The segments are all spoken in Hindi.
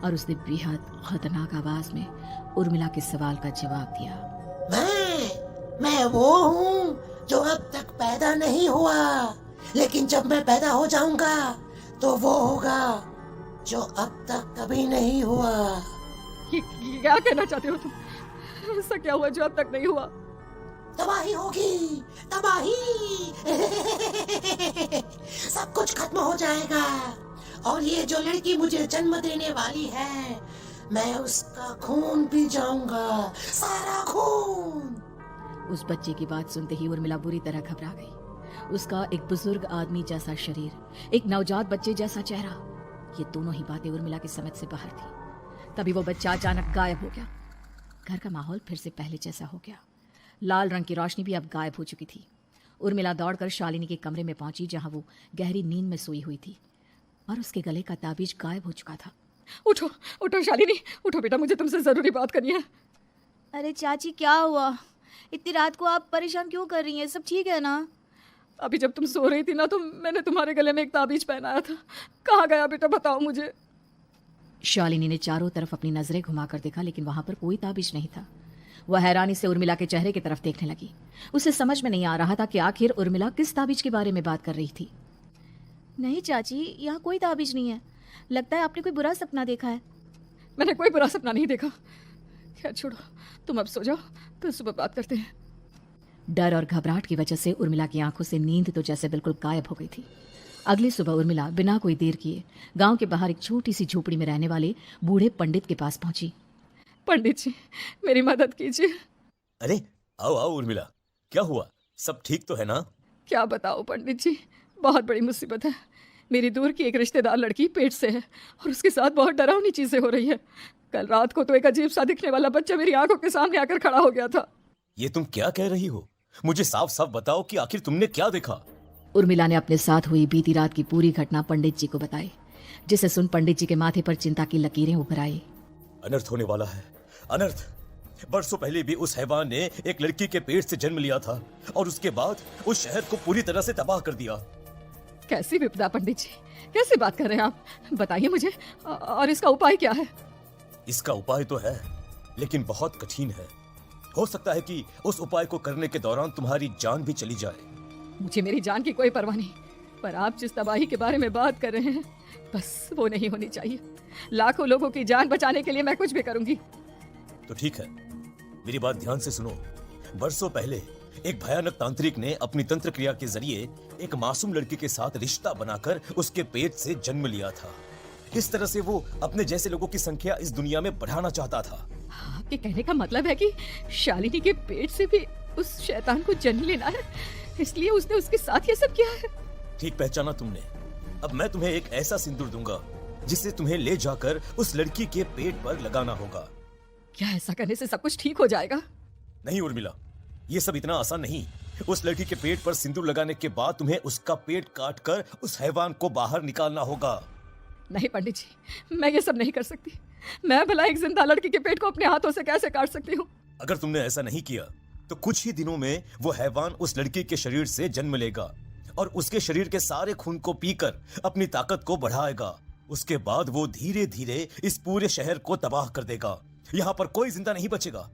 और उसने बेहद खतरनाक आवाज में उर्मिला के सवाल का जवाब दिया। मैं वो हूँ जो अब तक पैदा नहीं हुआ, लेकिन जब मैं पैदा हो जाऊंगा तो वो होगा जो अब तक कभी नहीं हुआ। ये क्या कहना चाहते हो तुम? ऐसा क्या हुआ जो अब तक नहीं हुआ? तबाही होगी, तबाही। सब कुछ खत्म हो जाएगा और ये जो लड़की मुझे जन्म देने वाली है, मैं उसका खून पी जाऊंगा, सारा खून। उस बच्चे की बात सुनते ही उर्मिला बुरी तरह घबरा गई। उसका एक बुजुर्ग आदमी जैसा शरीर, एक नवजात बच्चे जैसा चेहरा, ये दोनों ही बातें उर्मिला की समझ से बाहर थी। तभी वो बच्चा अचानक गायब हो गया। घर का माहौल फिर से पहले जैसा हो गया। लाल रंग की रोशनी भी अब गायब हो चुकी थी। उर्मिला दौड़कर शालिनी के कमरे में पहुंची, जहां वो गहरी नींद में सोई हुई थी और उसके गले का ताबीज गायब हो चुका था। उठो उठो शालिनी, उठो बेटा, मुझे तुमसे जरूरी बात करनी है। अरे चाची, क्या हुआ? इतनी रात को आप परेशान क्यों कर रही हैं? सब ठीक है ना? अभी जब तुम सो रही थी ना, तो मैंने तुम्हारे गले में एक ताबीज पहनाया था। कहाँ गया बेटा, बताओ मुझे। शालिनी ने चारों तरफ अपनी नजरें घुमाकर देखा, लेकिन वहां पर कोई ताबीज नहीं था। वह हैरानी से उर्मिला के चेहरे की तरफ देखने लगी। उसे समझ में नहीं आ रहा था कि आखिर उर्मिला किस ताबीज के बारे में बात कर रही थी। नहीं चाची, यहाँ कोई ताबीज नहीं है। लगता है आपने कोई बुरा सपना देखा है। मैंने कोई बुरा सपना नहीं देखा। खैर छोड़ो, तुम अब सो जाओ, कल सुबह बात करते हैं। डर और घबराहट की वजह से उर्मिला की आंखों से नींद तो जैसे बिल्कुल गायब हो गई थी। अगली सुबह उर्मिला बिना कोई देर किए गांव के बाहर एक छोटी सी झोपड़ी में रहने वाले बूढ़े पंडित के पास पहुंची। पंडित जी, मेरी मदद कीजिए। अरे आओ आओ उर्मिला, क्या हुआ? सब ठीक तो है ना? क्या बताओ पंडित जी, बहुत बड़ी मुसीबत है। मेरी दूर की एक रिश्तेदार लड़की पेट से है और उसके साथ बहुत डरावनी चीजें हो रही है। कल रात को तो एक अजीब सा दिखने वाला बच्चा मेरी आंखों के सामने आकर खड़ा हो गया था। ये तुम क्या कह रही हो? मुझे साफ साफ बताओ कि आखिर तुमने क्या देखा? उर्मिला ने अपने साथ हुई बीती रात की पूरी घटना पंडित जी को बताई, जिसे सुन पंडित जी के माथे पर चिंता की लकीरें उभर आई। अनर्थ होने वाला है, अनर्थ। बरसों पहले भी उस हैवान ने एक लड़की के पेट से जन्म लिया था और उसके बाद उस शहर को पूरी तरह से तबाह कर दिया। कैसी विपदा पंडित जी, कैसी बात कर रहे हैं आप? बताइए मुझे, और इसका उपाय क्या है? इसका उपाय तो है, लेकिन बहुत कठिन है। हो सकता है कि उस उपाय को करने के दौरान तुम्हारी जान भी चली जाए। मुझे मेरी जान की कोई परवाह नहीं, पर आप जिस तबाही के बारे में बात कर रहे हैं, बस वो नहीं होनी चाहिए। लाखों लोगों की जान बचाने के लिए मैं कुछ भी करूंगी। तो ठीक है, मेरी बात ध्यान से सुनो। बरसों पहले एक भयानक तांत्रिक ने अपनी तंत्र क्रिया के जरिए एक मासूम लड़की के साथ रिश्ता बनाकर उसके पेट से जन्म लिया था। इस तरह से वो अपने जैसे लोगों की संख्या इस दुनिया में बढ़ाना चाहता था। आपके कहने का मतलब है कि शालिनी के पेट से भी उस शैतान को जन्म लेना है, इसलिए उसने उसके साथ ये सब किया है। ठीक पहचाना तुमने। अब मैं तुम्हें एक ऐसा सिंदूर दूंगा जिसे तुम्हें ले जाकर उस लड़की के पेट पर लगाना होगा। क्या ऐसा करने से सब कुछ ठीक हो जाएगा? नहीं उर्मिला, ये सब इतना आसान नहीं। उस लड़की के पेट पर सिंदूर लगाने के बाद तुम्हें उसका पेट काटकर उस हैवान को बाहर निकालना होगा। नहीं पंडित जी, मैं ये सब नहीं कर सकती। मैं भला एक जिंदा लड़की के पेट को अपने हाथों से कैसे काट सकती हूँ? अगर तुमने ऐसा नहीं किया तो कुछ ही दिनों में वो हैवान उस लड़की के शरीर से जन्म लेगा और उसके शरीर के सारे खून को पीकर अपनी ताकत को बढ़ाएगा। उसके बाद वो धीरे धीरे इस पूरे शहर को तबाह कर देगा। यहाँ पर कोई जिंदा नहीं बचेगा।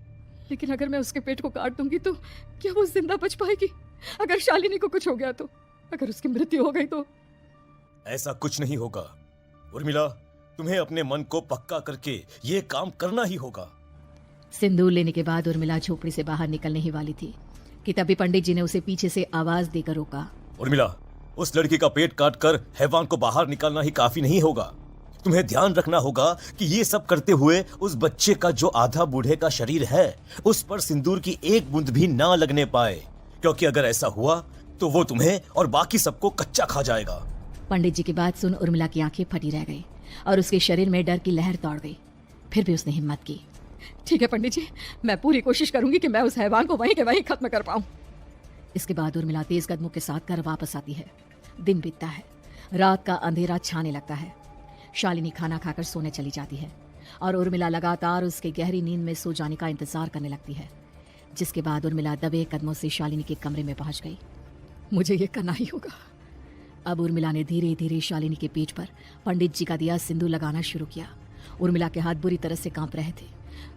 लेकिन अगर मैं उसके पेट को काट दूंगी तो क्या वो जिंदा बच पाएगी? अगर शालिनी को कुछ हो गया तो, अगर उसकी मृत्यु हो गई तो? ऐसा कुछ नहीं होगा उर्मिला, तुम्हें अपने मन को पक्का करके ये काम करना ही होगा। सिंदूर लेने के बाद उर्मिला झोपड़ी से बाहर निकलने ही वाली थी कि तभी पंडित जी ने उसे पीछे से आवाज देकर रोका। उर्मिला, उस लड़की का पेट काटकर हैवान को बाहर निकालना ही काफी नहीं होगा। तुम्हें ध्यान रखना होगा कि ये सब करते हुए उस बच्चे का जो आधा बूढ़े का शरीर है उस पर सिंदूर की एक बूंद भी ना लगने पाए, क्योंकि अगर ऐसा हुआ तो वो तुम्हें और बाकी सबको कच्चा खा जाएगा। पंडित जी की बात सुन उर्मिला की आंखें फटी रह गई और उसके शरीर में डर की लहर दौड़ गई। फिर भी उसने हिम्मत की। ठीक है पंडित जी, मैं पूरी कोशिश करूंगी कि मैं उस हैवान को वहीं के वहीं खत्म कर पाऊं। इसके बाद उर्मिला तेज कदमों के साथ घर वापस आती है। दिन बीतता है, रात का अंधेरा छाने लगता है। शालिनी खाना खाकर सोने चली जाती है और उर्मिला लगातार उसके गहरी नींद में सो जाने का इंतजार करने लगती है। जिसके बाद उर्मिला दबे कदमों से शालिनी के कमरे में पहुंच गई। मुझे ये करना ही होगा। अब उर्मिला ने धीरे धीरे शालिनी के पेट पर पंडित जी का दिया सिंदूर लगाना शुरू किया उर्मिला के हाथ बुरी तरह से कांप रहे थे।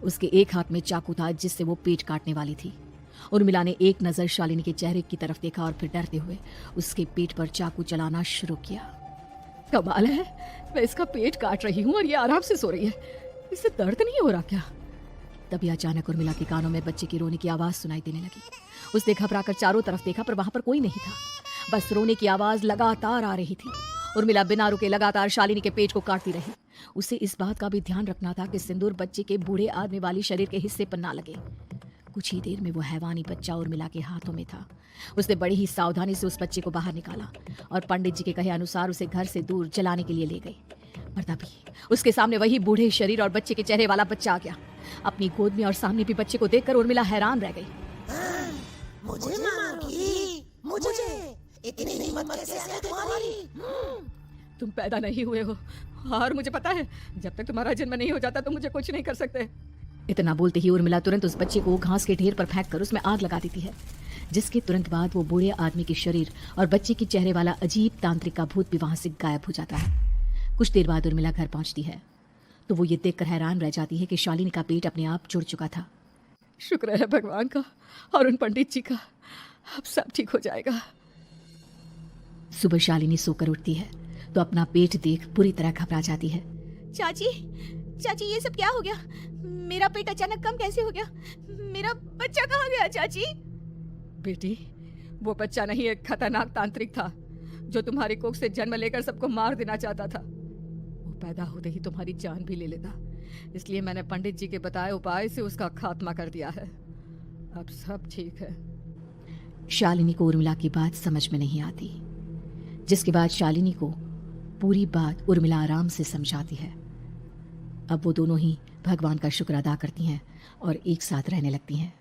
उसके एक हाथ में चाकू था जिससे वो पेट काटने वाली थी। उर्मिला ने एक नज़र शालिनी के चेहरे की तरफ देखा और फिर डरते हुए उसके पेट पर चाकू चलाना शुरू किया। कमाल है, मैं इसका पेट काट रही हूँ और ये आराम से सो रही है। इससे दर्द नहीं हो रहा क्या? तभी अचानक उर्मिला के कानों में बच्चे की रोने की आवाज़ सुनाई देने लगी। उसने घबराकर चारों तरफ देखा पर वहां पर कोई नहीं था, बस रोने की आवाज़ लगातार आ रही थी। उर्मिला बिना रुके लगातार शालिनी के पेट को काटती रही। उसे इस बात का भी ध्यान रखना था कि सिंदूर बच्चे के बूढ़े आदमी वाली शरीर के हिस्से पर ना लगे। कुछ ही देर में वो हैवानी बच्चा उर्मिला के हाथों में था। उसने बड़ी ही सावधानी से उस बच्चे को बाहर निकाला और पंडित जी के कहे अनुसार उसे घर से दूर जलाने के लिए ले गई। पर तभी उसके सामने वही बूढ़े शरीर और बच्चे के चेहरे वाला बच्चा आ गया। अपनी गोद में और सामने भी बच्चे को देखकर उर्मिला हैरान रह गई। मुझे मारोगी? मुझे इतनी हिम्मत कैसे है तुम्हारी? तुम पैदा नहीं हुए हो और मुझे पता है जब तक तुम्हारा जन्म नहीं हो जाता तो मुझे कुछ नहीं कर सकते। इतना बोलते ही उर्मिला तुरंत उस बच्चे को घास के ढेर पर फेंक कर उसमें आग लगा देती है, जिसके तुरंत बाद वो बूढ़े आदमी के शरीर और बच्चे के चेहरे वाला अजीब तांत्रिक का भूत भी वहां से गायब हो जाता है। कुछ देर बाद उर्मिला घर पहुंचती है तो वो ये देखकर हैरान रह जाती है कि शालिनी का पेट अपने आप जुड़ चुका था। शुक्र है भगवान का और उन पंडित जी का, अब सब ठीक हो जाएगा। सुबह शालिनी सोकर उठती है तो अपना पेट देख पूरी तरह घबरा जाती है। चाची, चाची ये सब क्या हो गया? मेरा पेट अचानक कम कैसे हो गया? मेरा बच्चा कहाँ गया चाची? बेटी, वो बच्चा नहीं एक खतरनाक तांत्रिक था जो तुम्हारी कोख से जन्म लेकर सबको मार देना चाहता था। वो पैदा होते ही तुम्हारी जान भी ले लेता, इसलिए मैंने पंडित जी के बताए उपाय से उसका खात्मा कर दिया है। अब सब ठीक है। शालिनी को उर्मिला की बात समझ में नहीं आती, जिसके बाद शालिनी को पूरी बात उर्मिला आराम से समझाती है। अब वो दोनों ही भगवान का शुक्र अदा करती हैं और एक साथ रहने लगती हैं।